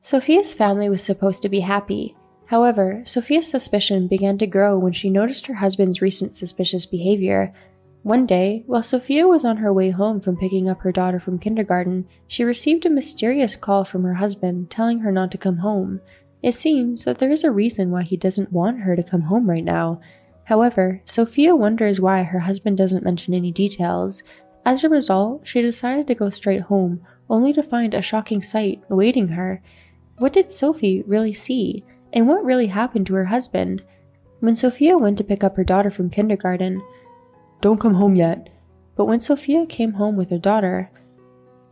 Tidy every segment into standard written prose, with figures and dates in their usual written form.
Sophia's family was supposed to be happy. However, Sophia's suspicion began to grow when she noticed her husband's recent suspicious behavior. One day, while Sophia was on her way home from picking up her daughter from kindergarten, she received a mysterious call from her husband telling her not to come home. It seems that there is a reason why he doesn't want her to come home right now. However, Sophia wonders why her husband doesn't mention any details. As a result, she decided to go straight home, only to find a shocking sight awaiting her. What did Sophie really see? And what really happened to her husband? When Sophia went to pick up her daughter from kindergarten, "Don't come home yet." But when Sophia came home with her daughter,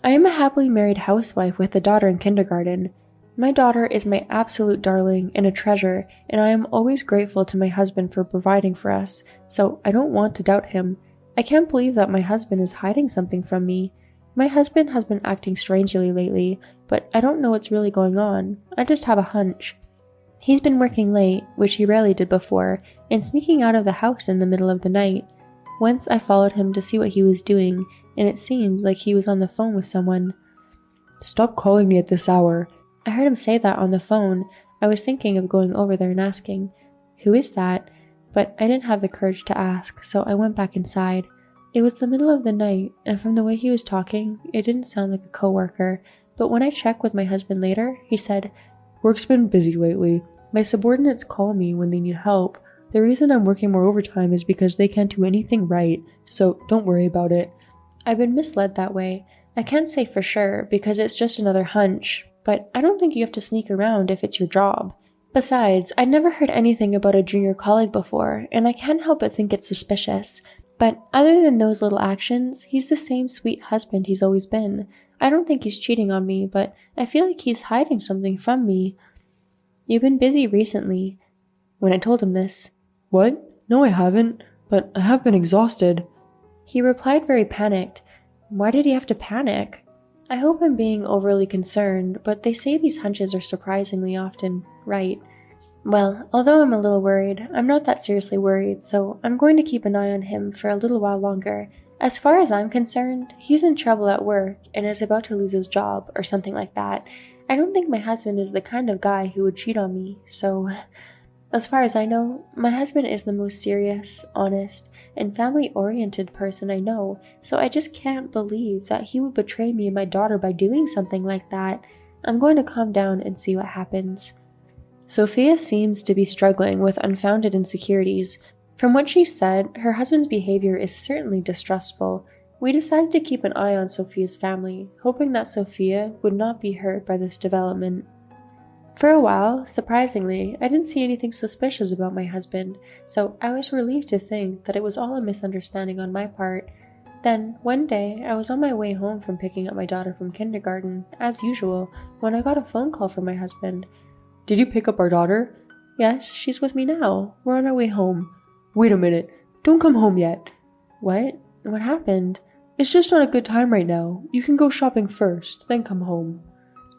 "I am a happily married housewife with a daughter in kindergarten. My daughter is my absolute darling and a treasure, and I am always grateful to my husband for providing for us, so I don't want to doubt him. I can't believe that my husband is hiding something from me. My husband has been acting strangely lately, but I don't know what's really going on. I just have a hunch. He's been working late, which he rarely did before, and sneaking out of the house in the middle of the night. Once I followed him to see what he was doing, and it seemed like he was on the phone with someone." "Stop calling me at this hour." I heard him say that on the phone. I was thinking of going over there and asking, "Who is that?" But I didn't have the courage to ask, so I went back inside. It was the middle of the night, and from the way he was talking, it didn't sound like a coworker. But when I checked with my husband later, he said, "Work's been busy lately. My subordinates call me when they need help. The reason I'm working more overtime is because they can't do anything right, so don't worry about it." I've been misled that way. I can't say for sure because it's just another hunch, but I don't think you have to sneak around if it's your job. Besides, I'd never heard anything about a junior colleague before, and I can't help but think it's suspicious. But other than those little actions, he's the same sweet husband he's always been. I don't think he's cheating on me, but I feel like he's hiding something from me. "You've been busy recently." When I told him this, "What? No, I haven't, but I have been exhausted." He replied very panicked. Why did he have to panic? I hope I'm being overly concerned, but they say these hunches are surprisingly often right. Well, although I'm a little worried, I'm not that seriously worried, so I'm going to keep an eye on him for a little while longer. As far as I'm concerned, he's in trouble at work and is about to lose his job or something like that. I don't think my husband is the kind of guy who would cheat on me, so as far as I know, my husband is the most serious, honest, and family-oriented person I know, so I just can't believe that he would betray me and my daughter by doing something like that. I'm going to calm down and see what happens. Sophia seems to be struggling with unfounded insecurities. From what she said, her husband's behavior is certainly distrustful. We decided to keep an eye on Sophia's family, hoping that Sophia would not be hurt by this development. For a while, surprisingly, I didn't see anything suspicious about my husband, so I was relieved to think that it was all a misunderstanding on my part. Then, one day, I was on my way home from picking up my daughter from kindergarten, as usual, when I got a phone call from my husband. "Did you pick up our daughter?" "Yes, she's with me now. We're on our way home." "Wait a minute. Don't come home yet." "What? What happened?" "It's just not a good time right now. You can go shopping first, then come home."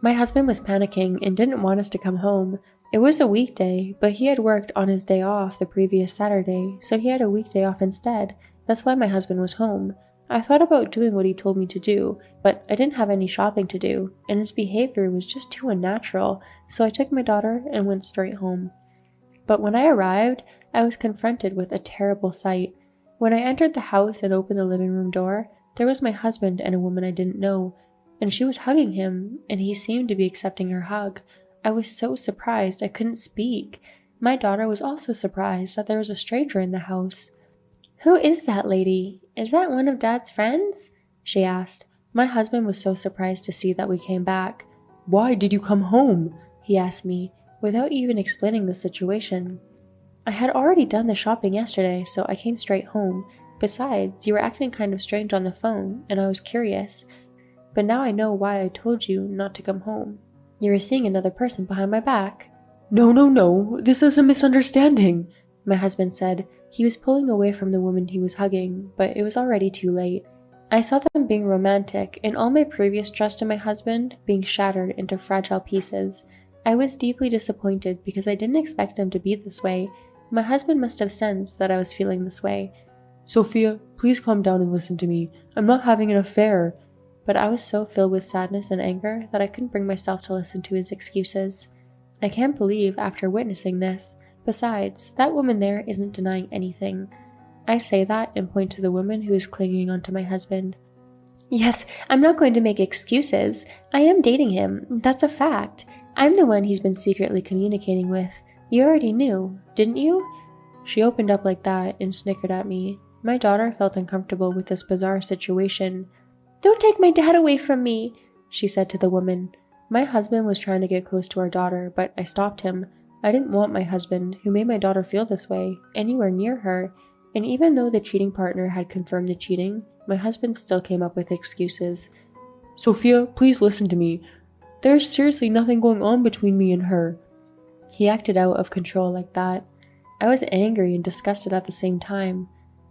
My husband was panicking and didn't want us to come home. It was a weekday, but he had worked on his day off the previous Saturday, so he had a weekday off instead. That's why my husband was home. I thought about doing what he told me to do, but I didn't have any shopping to do, and his behavior was just too unnatural, so I took my daughter and went straight home. But when I arrived, I was confronted with a terrible sight. When I entered the house and opened the living room door, there was my husband and a woman I didn't know, and she was hugging him, and he seemed to be accepting her hug. I was so surprised I couldn't speak. My daughter was also surprised that there was a stranger in the house. "Who is that lady? Is that one of Dad's friends?" she asked. My husband was so surprised to see that we came back. "Why did you come home?" he asked me, without even explaining the situation. "I had already done the shopping yesterday, so I came straight home. Besides, you were acting kind of strange on the phone, and I was curious. But now I know why I told you not to come home. You were seeing another person behind my back." No, this is a misunderstanding," my husband said. He was pulling away from the woman he was hugging, but it was already too late. I saw them being romantic, and all my previous trust in my husband being shattered into fragile pieces. I was deeply disappointed because I didn't expect him to be this way. My husband must have sensed that I was feeling this way. "Sophia, please calm down and listen to me. I'm not having an affair." but I was so filled with sadness and anger that I couldn't bring myself to listen to his excuses. I can't believe after witnessing this. Besides, that woman there isn't denying anything. I say that and point to the woman who is clinging onto my husband. Yes, I'm not going to make excuses. I am dating him. That's a fact. I'm the one he's been secretly communicating with. You already knew, didn't you? She opened up like that and snickered at me. My daughter felt uncomfortable with this bizarre situation. Don't take my dad away from me, she said to the woman. My husband was trying to get close to our daughter, but I stopped him. I didn't want my husband, who made my daughter feel this way, anywhere near her. And even though the cheating partner had confirmed the cheating, my husband still came up with excuses. Sophia, please listen to me. There's seriously nothing going on between me and her. He acted out of control like that. I was angry and disgusted at the same time.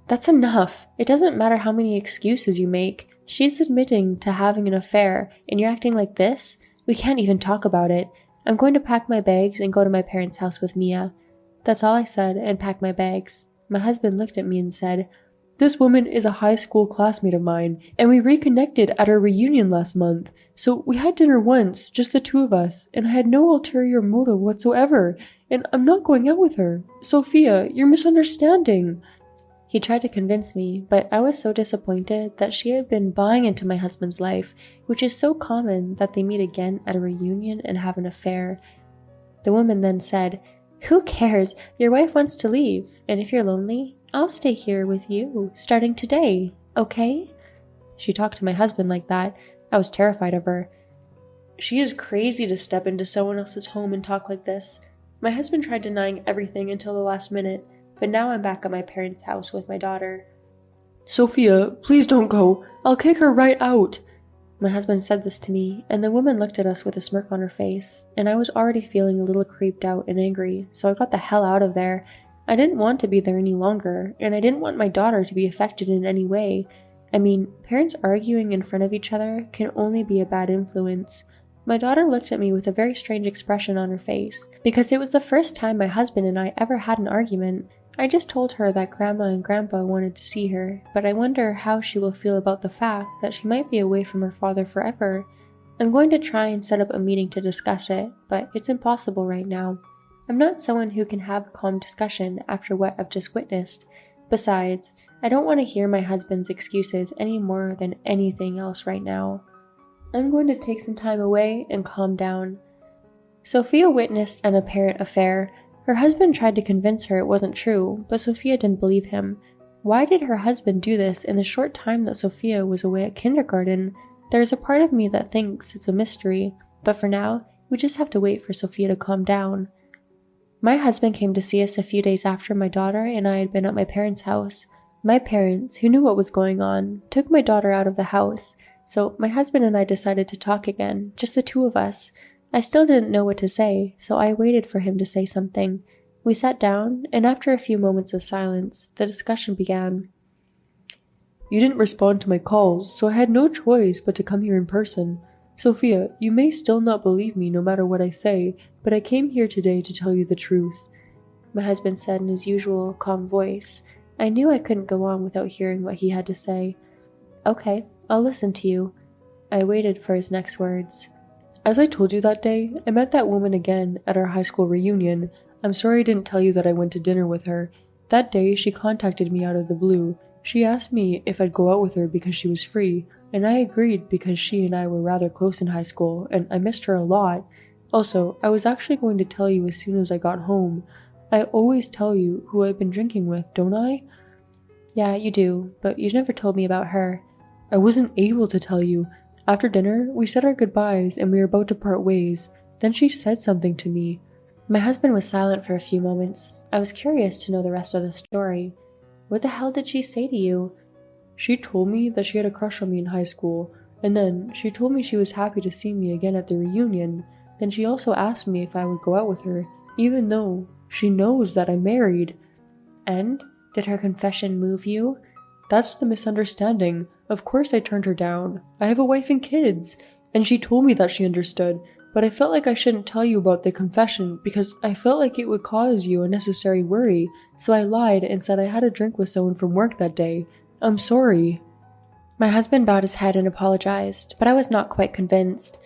That's enough. It doesn't matter how many excuses you make. She's admitting to having an affair, and you're acting like this? We can't even talk about it. I'm going to pack my bags and go to my parents' house with Mia. That's all I said, and packed my bags. My husband looked at me and said, This woman is a high school classmate of mine, and we reconnected at our reunion last month. So we had dinner once, just the two of us, and I had no ulterior motive whatsoever, and I'm not going out with her. Sophia, you're misunderstanding. He tried to convince me, but I was so disappointed that she had been buying into my husband's life, which is so common that they meet again at a reunion and have an affair. The woman then said, Who cares? Your wife wants to leave, and if you're lonely, I'll stay here with you, starting today, okay? She talked to my husband like that. I was terrified of her. She is crazy to step into someone else's home and talk like this. My husband tried denying everything until the last minute, but now I'm back at my parents' house with my daughter. Sophia, please don't go. I'll kick her right out. My husband said this to me, and the woman looked at us with a smirk on her face, and I was already feeling a little creeped out and angry, so I got the hell out of there. I didn't want to be there any longer, and I didn't want my daughter to be affected in any way. I mean, parents arguing in front of each other can only be a bad influence. My daughter looked at me with a very strange expression on her face, because it was the first time my husband and I ever had an argument. I just told her that Grandma and Grandpa wanted to see her, but I wonder how she will feel about the fact that she might be away from her father forever. I'm going to try and set up a meeting to discuss it, but it's impossible right now. I'm not someone who can have a calm discussion after what I've just witnessed. Besides, I don't want to hear my husband's excuses any more than anything else right now. I'm going to take some time away and calm down. Sophia witnessed an apparent affair. Her husband tried to convince her it wasn't true, but Sophia didn't believe him. Why did her husband do this in the short time that Sophia was away at kindergarten? There's a part of me that thinks it's a mystery, but for now, we just have to wait for Sophia to calm down. My husband came to see us a few days after my daughter and I had been at my parents' house. My parents, who knew what was going on, took my daughter out of the house, so my husband and I decided to talk again, just the two of us. I still didn't know what to say, so I waited for him to say something. We sat down, and after a few moments of silence, the discussion began. You didn't respond to my calls, so I had no choice but to come here in person. Sophia, you may still not believe me no matter what I say, but I came here today to tell you the truth. My husband said in his usual calm voice. I knew I couldn't go on without hearing what he had to say. Okay, I'll listen to you. I waited for his next words. As I told you that day, I met that woman again at our high school reunion. I'm sorry I didn't tell you that I went to dinner with her. That day, she contacted me out of the blue. She asked me if I'd go out with her because she was free, and I agreed because she and I were rather close in high school, and I missed her a lot. Also, I was actually going to tell you as soon as I got home. I always tell you who I've been drinking with, don't I? Yeah, you do, but you never told me about her. I wasn't able to tell you. After dinner, we said our goodbyes and we were about to part ways. Then she said something to me. My husband was silent for a few moments. I was curious to know the rest of the story. What the hell did she say to you? She told me that she had a crush on me in high school, and then she told me she was happy to see me again at the reunion. Then she also asked me if I would go out with her, even though she knows that I'm married. And? Did her confession move you? That's the misunderstanding. Of course I turned her down. I have a wife and kids. And she told me that she understood, but I felt like I shouldn't tell you about the confession because I felt like it would cause you unnecessary worry, so I lied and said I had a drink with someone from work that day. I'm sorry. My husband bowed his head and apologized, but I was not quite convinced.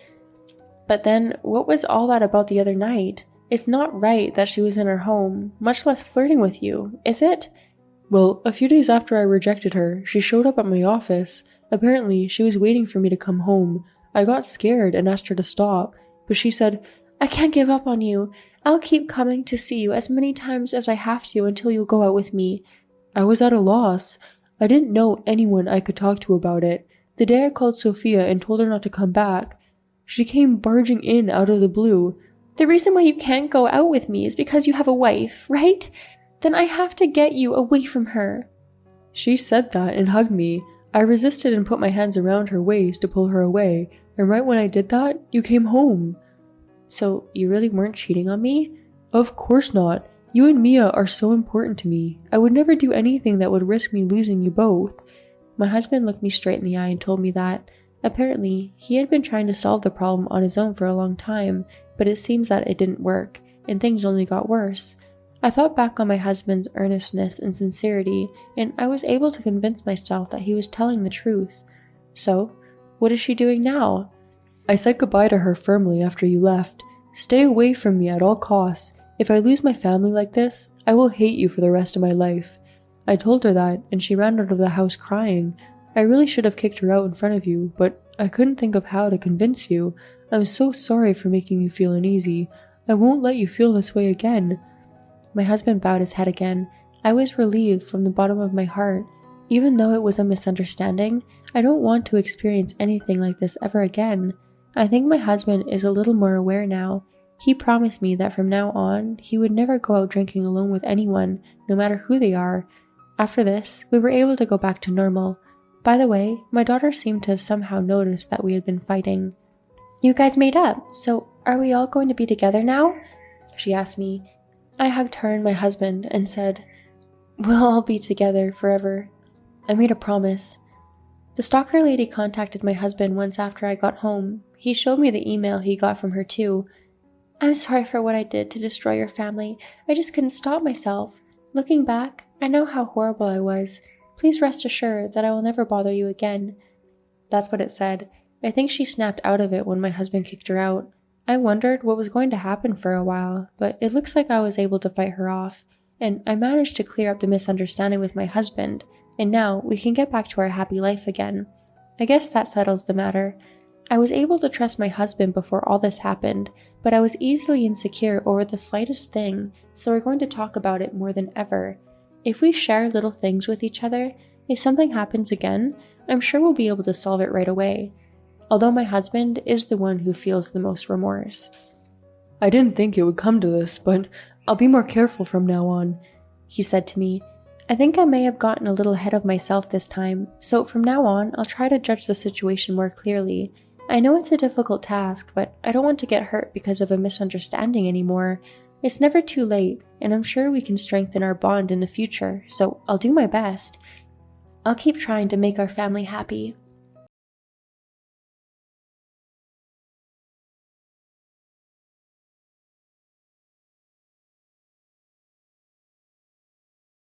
But then, what was all that about the other night? It's not right that she was in her home, much less flirting with you, is it? Well, a few days after I rejected her, she showed up at my office. Apparently, she was waiting for me to come home. I got scared and asked her to stop, but she said, "I can't give up on you. I'll keep coming to see you as many times as I have to until you'll go out with me." I was at a loss. I didn't know anyone I could talk to about it. The day I called Sophia and told her not to come back, she came barging in out of the blue. "The reason why you can't go out with me is because you have a wife, right? Then I have to get you away from her." She said that and hugged me. I resisted and put my hands around her waist to pull her away, and right when I did that, you came home. So you really weren't cheating on me? Of course not. You and Mia are so important to me. I would never do anything that would risk me losing you both. My husband looked me straight in the eye and told me that, apparently, he had been trying to solve the problem on his own for a long time, but it seems that it didn't work, and things only got worse. I thought back on my husband's earnestness and sincerity, and I was able to convince myself that he was telling the truth. So, what is she doing now? I said goodbye to her firmly after you left. Stay away from me at all costs. If I lose my family like this, I will hate you for the rest of my life. I told her that, and she ran out of the house crying. I really should have kicked her out in front of you, but I couldn't think of how to convince you. I'm so sorry for making you feel uneasy. I won't let you feel this way again. My husband bowed his head again. I was relieved from the bottom of my heart. Even though it was a misunderstanding, I don't want to experience anything like this ever again. I think my husband is a little more aware now. He promised me that from now on, he would never go out drinking alone with anyone, no matter who they are. After this, we were able to go back to normal. By the way, my daughter seemed to have somehow noticed that we had been fighting. "You guys made up, so are we all going to be together now?" she asked me. I hugged her and my husband and said, "We'll all be together forever." I made a promise. The stalker lady contacted my husband once after I got home. He showed me the email he got from her too. "I'm sorry for what I did to destroy your family. I just couldn't stop myself. Looking back, I know how horrible I was. Please rest assured that I will never bother you again." That's what it said. I think she snapped out of it when my husband kicked her out. I wondered what was going to happen for a while, but it looks like I was able to fight her off, and I managed to clear up the misunderstanding with my husband, and now we can get back to our happy life again. I guess that settles the matter. I was able to trust my husband before all this happened, but I was easily insecure over the slightest thing, so we're going to talk about it more than ever. If we share little things with each other, if something happens again, I'm sure we'll be able to solve it right away. Although my husband is the one who feels the most remorse. "I didn't think it would come to this, but I'll be more careful from now on," he said to me. I think I may have gotten a little ahead of myself this time, so from now on, I'll try to judge the situation more clearly. I know it's a difficult task, but I don't want to get hurt because of a misunderstanding anymore. It's never too late, and I'm sure we can strengthen our bond in the future, so I'll do my best. I'll keep trying to make our family happy.